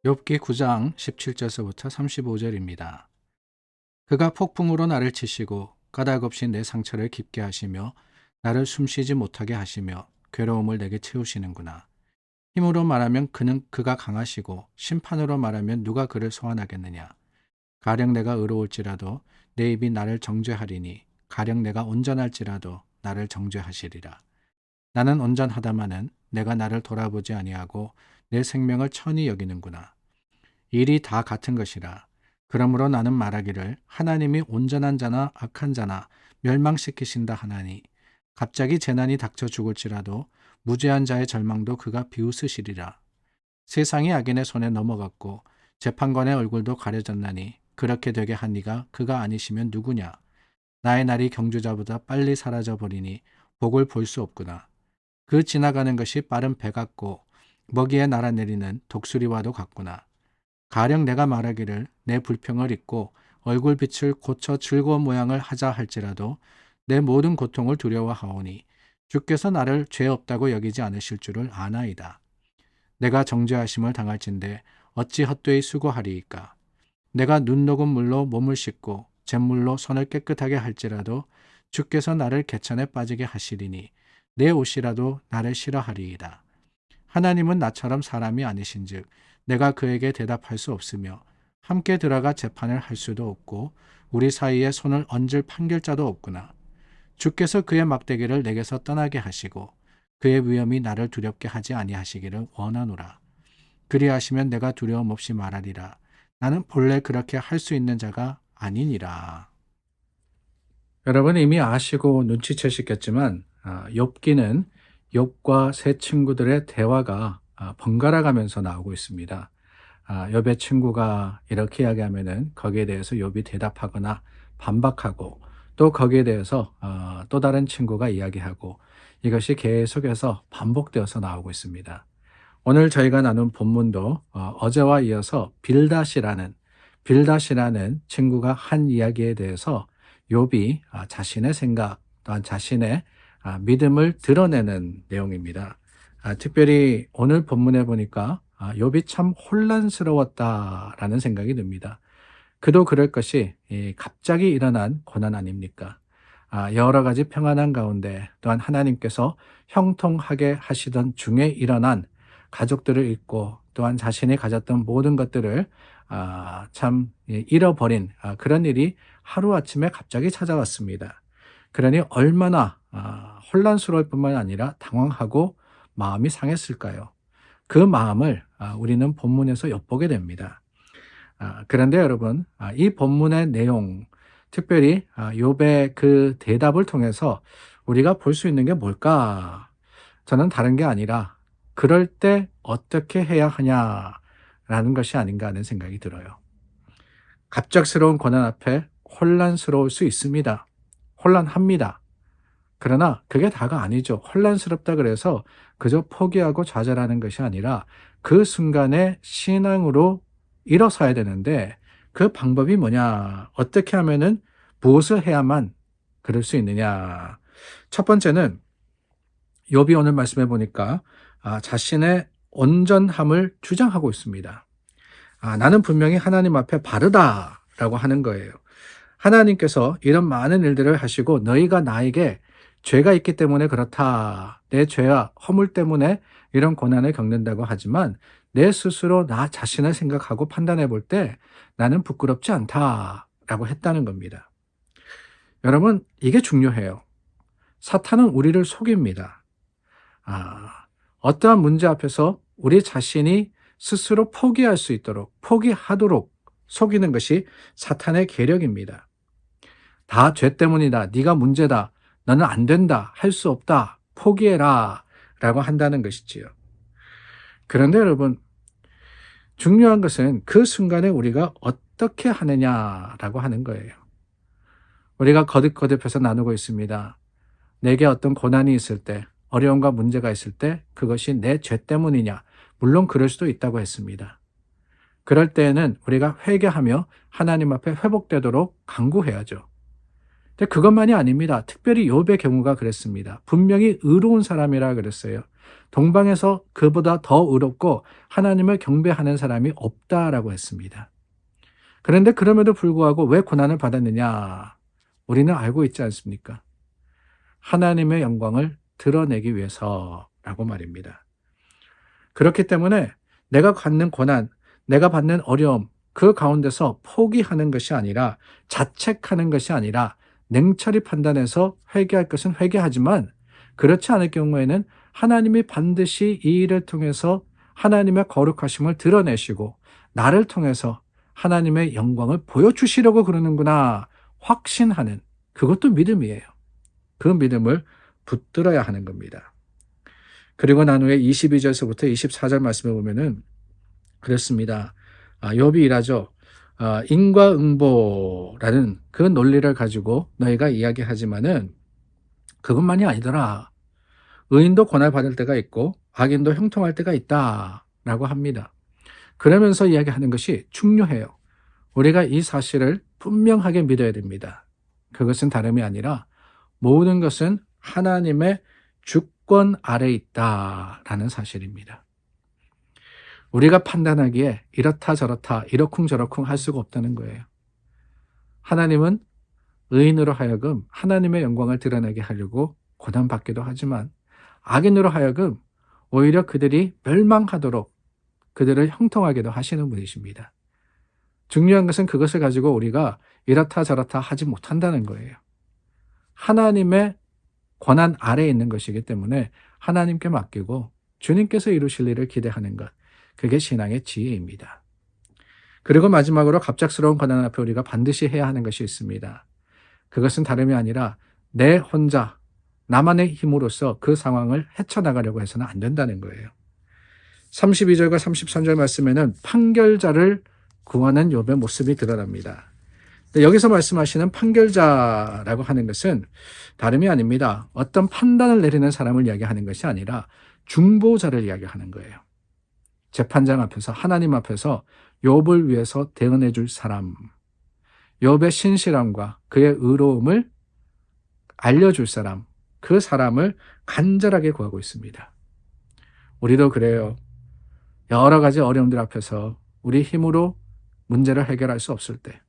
욥기 9장 17절서부터 35절입니다. 그가 폭풍으로 나를 치시고 까닭없이 내 상처를 깊게 하시며 나를 숨쉬지 못하게 하시며 괴로움을 내게 채우시는구나. 힘으로 말하면 그가 강하시고 심판으로 말하면 누가 그를 소환하겠느냐. 가령 내가 의로울지라도 내 입이 나를 정죄하리니 가령 내가 온전할지라도 나를 정죄하시리라. 나는 온전하다마는 내가 나를 돌아보지 아니하고 내 생명을 천히 여기는구나. 일이 다 같은 것이라. 그러므로 나는 말하기를 하나님이 온전한 자나 악한 자나 멸망시키신다 하나니 갑자기 재난이 닥쳐 죽을지라도 무죄한 자의 절망도 그가 비웃으시리라. 세상이 악인의 손에 넘어갔고 재판관의 얼굴도 가려졌나니 그렇게 되게 한 이가 그가 아니시면 누구냐. 나의 날이 경주자보다 빨리 사라져 버리니 복을 볼 수 없구나. 그 지나가는 것이 빠른 배 같고 먹이에 날아내리는 독수리와도 같구나. 가령 내가 말하기를 내 불평을 잊고 얼굴빛을 고쳐 즐거운 모양을 하자 할지라도 내 모든 고통을 두려워하오니 주께서 나를 죄 없다고 여기지 않으실 줄을 아나이다. 내가 정죄하심을 당할진대 어찌 헛되이 수고하리이까. 내가 눈 녹은 물로 몸을 씻고 잿물로 손을 깨끗하게 할지라도 주께서 나를 개천에 빠지게 하시리니 내 옷이라도 나를 싫어하리이다. 하나님은 나처럼 사람이 아니신즉 내가 그에게 대답할 수 없으며 함께 들어가 재판을 할 수도 없고 우리 사이에 손을 얹을 판결자도 없구나. 주께서 그의 막대기를 내게서 떠나게 하시고 그의 위엄이 나를 두렵게 하지 아니하시기를 원하노라. 그리하시면 내가 두려움 없이 말하리라. 나는 본래 그렇게 할 수 있는 자가 아니니라. 여러분 이미 아시고 눈치채셨겠지만 욥기는 욥과 세 친구들의 대화가 번갈아 가면서 나오고 있습니다. 욥의 친구가 이렇게 이야기하면은 거기에 대해서 욥이 대답하거나 반박하고 또 거기에 대해서 또 다른 친구가 이야기하고 이것이 계속해서 반복되어서 나오고 있습니다. 오늘 저희가 나눈 본문도 어제와 이어서 빌닷이라는 친구가 한 이야기에 대해서 욥이 자신의 생각 또한 자신의 믿음을 드러내는 내용입니다. 특별히 오늘 본문에 보니까 욥이 참 혼란스러웠다라는 생각이 듭니다. 그도 그럴 것이 갑자기 일어난 고난 아닙니까? 여러 가지 평안한 가운데 또한 하나님께서 형통하게 하시던 중에 일어난 가족들을 잃고 또한 자신이 가졌던 모든 것들을 참 잃어버린 그런 일이 하루아침에 갑자기 찾아왔습니다. 그러니 얼마나 혼란스러울 뿐만 아니라 당황하고 마음이 상했을까요? 그 마음을 우리는 본문에서 엿보게 됩니다. 그런데 여러분, 이 본문의 내용, 특별히 욥의 그 대답을 통해서 우리가 볼 수 있는 게 뭘까? 저는 다른 게 아니라 그럴 때 어떻게 해야 하냐라는 것이 아닌가 하는 생각이 들어요. 갑작스러운 고난 앞에 혼란스러울 수 있습니다. 혼란합니다. 그러나 그게 다가 아니죠. 혼란스럽다 그래서 그저 포기하고 좌절하는 것이 아니라 그 순간에 신앙으로 일어서야 되는데 그 방법이 뭐냐? 어떻게 하면은 무엇을 해야만 그럴 수 있느냐? 첫 번째는 욥이 오늘 말씀해 보니까 자신의 온전함을 주장하고 있습니다. 나는 분명히 하나님 앞에 바르다라고 하는 거예요. 하나님께서 이런 많은 일들을 하시고 너희가 나에게 죄가 있기 때문에 그렇다. 내 죄와 허물 때문에 이런 고난을 겪는다고 하지만 내 스스로 나 자신을 생각하고 판단해 볼 때 나는 부끄럽지 않다라고 했다는 겁니다. 여러분, 이게 중요해요. 사탄은 우리를 속입니다. 어떠한 문제 앞에서 우리 자신이 스스로 포기할 수 있도록, 포기하도록 속이는 것이 사탄의 계략입니다. 다 죄 때문이다. 네가 문제다. 너는 안 된다. 할 수 없다. 포기해라. 라고 한다는 것이지요. 그런데 여러분, 중요한 것은 그 순간에 우리가 어떻게 하느냐라고 하는 거예요. 우리가 거듭거듭해서 나누고 있습니다. 내게 어떤 고난이 있을 때, 어려움과 문제가 있을 때 그것이 내 죄 때문이냐? 물론 그럴 수도 있다고 했습니다. 그럴 때에는 우리가 회개하며 하나님 앞에 회복되도록 간구해야죠. 근데 그것만이 아닙니다. 특별히 욥의 경우가 그랬습니다. 분명히 의로운 사람이라 그랬어요. 동방에서 그보다 더 의롭고 하나님을 경배하는 사람이 없다라고 했습니다. 그런데 그럼에도 불구하고 왜 고난을 받았느냐? 우리는 알고 있지 않습니까? 하나님의 영광을 드러내기 위해서라고 말입니다. 그렇기 때문에 내가 갖는 고난, 내가 받는 어려움, 그 가운데서 포기하는 것이 아니라, 자책하는 것이 아니라 냉철히 판단해서 회개할 것은 회개하지만, 그렇지 않을 경우에는 하나님이 반드시 이 일을 통해서 하나님의 거룩하심을 드러내시고 나를 통해서 하나님의 영광을 보여주시려고 그러는구나 확신하는, 그것도 믿음이에요. 그 믿음을 붙들어야 하는 겁니다. 그리고 난 후에 22절서부터 24절 말씀을 보면은 그렇습니다. 욥이 일하죠. 인과응보라는 그 논리를 가지고 너희가 이야기하지만은 그것만이 아니더라. 의인도 고난받을 때가 있고 악인도 형통할 때가 있다라고 합니다. 그러면서 이야기하는 것이 중요해요. 우리가 이 사실을 분명하게 믿어야 됩니다. 그것은 다름이 아니라 모든 것은 하나님의 주권 아래 있다라는 사실입니다. 우리가 판단하기에 이렇다 저렇다 이러쿵저러쿵 할 수가 없다는 거예요. 하나님은 의인으로 하여금 하나님의 영광을 드러내게 하려고 고난받기도 하지만 악인으로 하여금 오히려 그들이 멸망하도록 그들을 형통하게도 하시는 분이십니다. 중요한 것은 그것을 가지고 우리가 이렇다 저렇다 하지 못한다는 거예요. 하나님의 권한 아래에 있는 것이기 때문에 하나님께 맡기고 주님께서 이루실 일을 기대하는 것, 그게 신앙의 지혜입니다. 그리고 마지막으로 갑작스러운 고난 앞에 우리가 반드시 해야 하는 것이 있습니다. 그것은 다름이 아니라 내 혼자 나만의 힘으로써 그 상황을 헤쳐나가려고 해서는 안 된다는 거예요. 32절과 33절 말씀에는 판결자를 구하는 욥의 모습이 드러납니다. 여기서 말씀하시는 판결자라고 하는 것은 다름이 아닙니다. 어떤 판단을 내리는 사람을 이야기하는 것이 아니라 중보자를 이야기하는 거예요. 재판장 앞에서, 하나님 앞에서 욥을 위해서 대언해 줄 사람, 욥의 신실함과 그의 의로움을 알려줄 사람, 그 사람을 간절하게 구하고 있습니다. 우리도 그래요. 여러 가지 어려움들 앞에서 우리 힘으로 문제를 해결할 수 없을 때,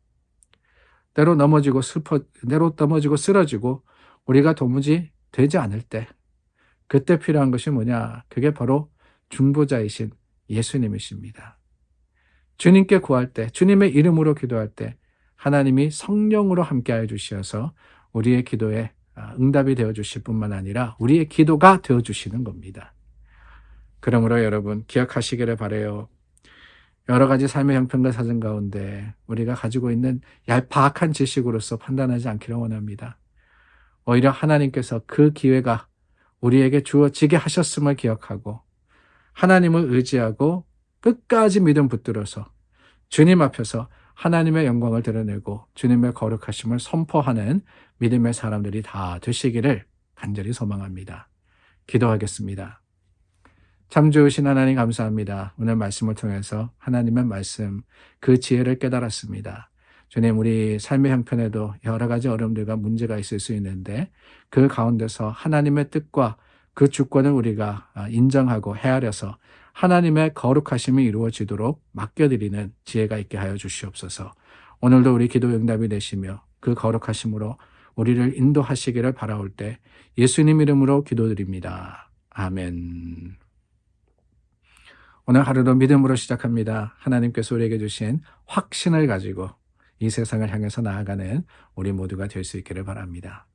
때로 넘어지고 쓰러지고 우리가 도무지 되지 않을 때, 그때 필요한 것이 뭐냐? 그게 바로 중보자이신 예수님이십니다. 주님께 구할 때, 주님의 이름으로 기도할 때 하나님이 성령으로 함께하여 주시어서 우리의 기도에 응답이 되어 주실 뿐만 아니라 우리의 기도가 되어 주시는 겁니다. 그러므로 여러분 기억하시기를 바라요. 여러 가지 삶의 형편과 사정 가운데 우리가 가지고 있는 얄팍한 지식으로서 판단하지 않기를 원합니다. 오히려 하나님께서 그 기회가 우리에게 주어지게 하셨음을 기억하고 하나님을 의지하고 끝까지 믿음 붙들어서 주님 앞에서 하나님의 영광을 드러내고 주님의 거룩하심을 선포하는 믿음의 사람들이 다 되시기를 간절히 소망합니다. 기도하겠습니다. 참 좋으신 하나님 감사합니다. 오늘 말씀을 통해서 하나님의 말씀, 그 지혜를 깨달았습니다. 주님, 우리 삶의 형편에도 여러 가지 어려움들과 문제가 있을 수 있는데 그 가운데서 하나님의 뜻과 그 주권을 우리가 인정하고 헤아려서 하나님의 거룩하심이 이루어지도록 맡겨드리는 지혜가 있게 하여 주시옵소서. 오늘도 우리 기도 응답이 되시며 그 거룩하심으로 우리를 인도하시기를 바라올 때 예수님 이름으로 기도드립니다. 아멘. 오늘 하루도 믿음으로 시작합니다. 하나님께서 우리에게 주신 확신을 가지고 이 세상을 향해서 나아가는 우리 모두가 될 수 있기를 바랍니다.